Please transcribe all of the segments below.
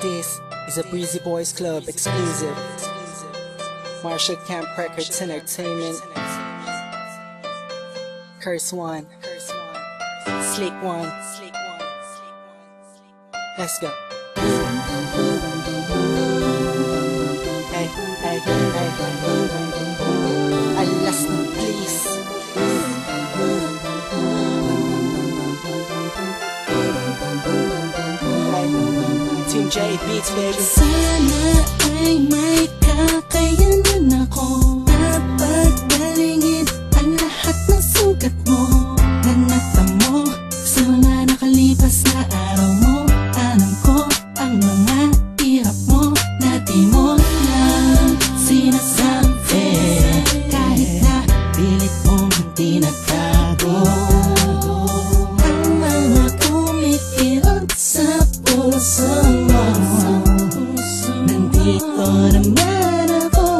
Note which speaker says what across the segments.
Speaker 1: This is a Breezy Boys Club exclusive. Marshall Camp Records Entertainment. Curse One. Slick One. Let's go. Hey, hey, hey. Alas, please. Team J Beats, baby.
Speaker 2: Sana ay may kakayanan ako na pagdalingin ang lahat ng sugat mo na natamo sa mga nakalipas na araw mo. Alam ko ang mga hirap mo na di mo lang sinasabi, kahit na pilit mong hindi nagtago ang mga kumikirot sa puso mo. Nandito naman ako,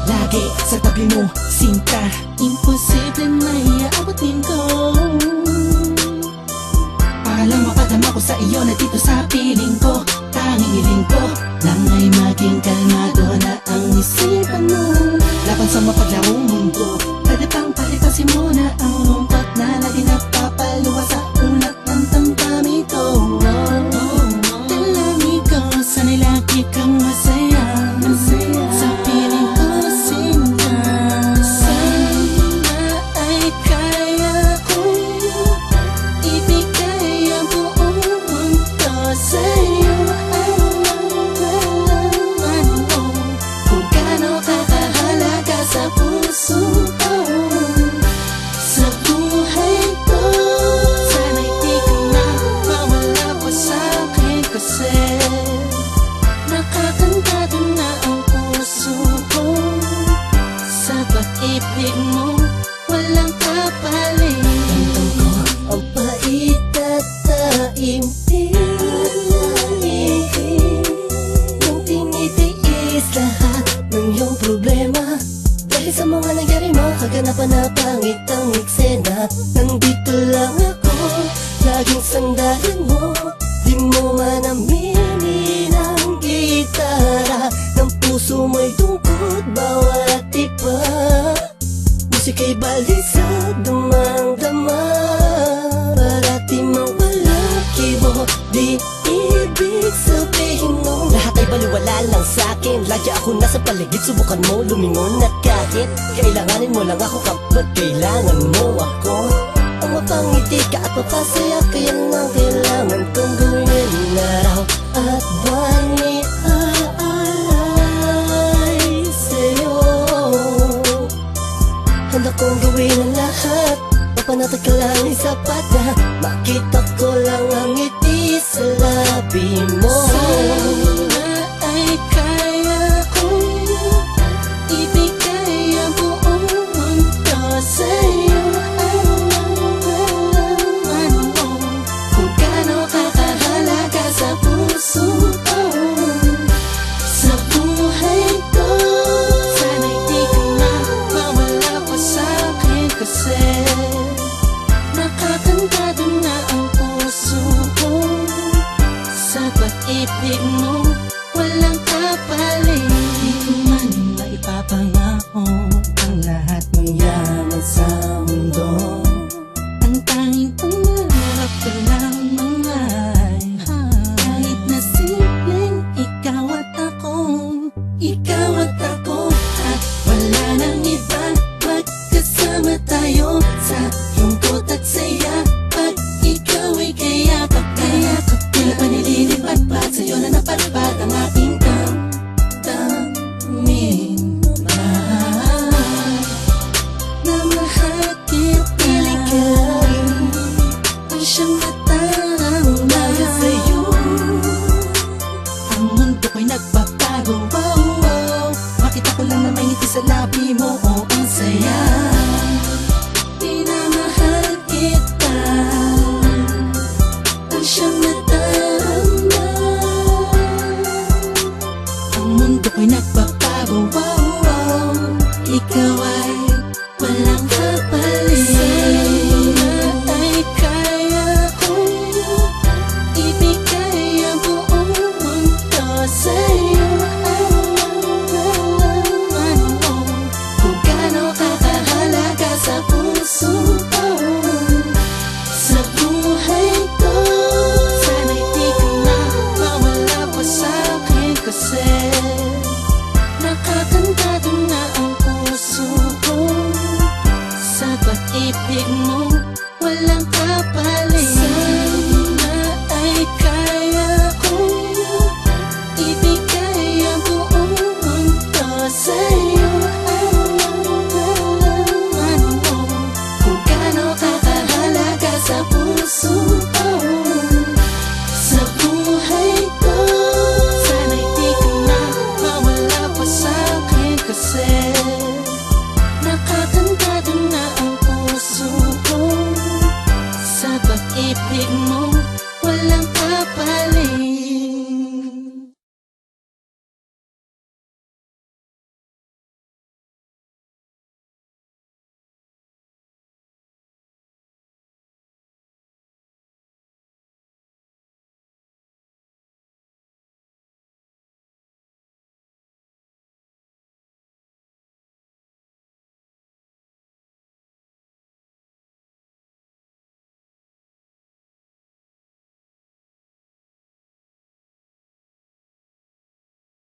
Speaker 2: lagi sa tabi mo, sinta. Imposible na iaabutin ko para lang mapadama ko sa iyo na dito sa piling ko. Tanging hiling ko lang ay maging kalmado na ang isipan mo laban sa mapaglarong mundo. Pwede pang palitasin mo na ang lungkot na lagi napapaluwa sa ulat ng damdamin ko. Dalangin ko sana'y lagi kang masaya sa piling ko, sinta. Sana ay kaya kong ibigay ang buong mundo sa'yo. Alam mo kung gaano kakahalaga sa puso ko, sa buhay ko. Sana'y di ka na mawala pa sa'kin, kasi nakakantado na ang puso ko. Sa pag-ibig mo, walang kapalit. Tantang ko ang pait at taimtim, nung tinitiis lahat ng iyong problema. Dahil sa mga nangyari mo, kaganapan na pangit ang eksena. Nandito lang ako, laging sandalan mo. Di mo man aminin ang gitara ng puso mo'y tungkot bawat iba. Musika'y balisa, damang-dama, parati mawala kibo. Di ibig sabihin mo lahat ay baliwala lang sa'kin. Lagi ako nasa paligid, subukan mo lumingon. At kahit kailanganin mo lang ako kapag kailangan mo ako, ang mapangiti ka at mapasaya, kaya nga kailangan kong gawin araw at buwan ni aalay sa'yo. Handa kong gawin ang lahat, mapanatag ka lang ay sapat na makita ko lang ang ngiti sa labi mo. Sana ay kaya kong ibigay ang buong mundo sa'yo. Alam mo kung gaano kakahalaga sa puso ko, sa buhay ko. Sana'y di ka na mawala pa sa'kin, kasi nakakantado na ang puso ko. Sa pag-ibig mo, walang kapalit. Di ko man maipapangako ang lahat ng yaman sa mundo. Ang tanging pangarap ko lamang ay kahit na simpleng ikaw at ako, ikaw at ako, at wala nang iba. Magkasama tayo sa lungkot at saya, pag ikaw ay kayakap ka. Tila pa nililipat pa at sa'yo na napadpad ang aking damdamin. Na mahal kita, ang siyang natarama sa'yo. Ang mundo ko'y nagbabago, wow, wow. Makita ko lang na may ngiti sa labi mo, oh, ang saya. Minamahal kita, ang siyang natarama. Ang mundo ko'y nagbabago, wow.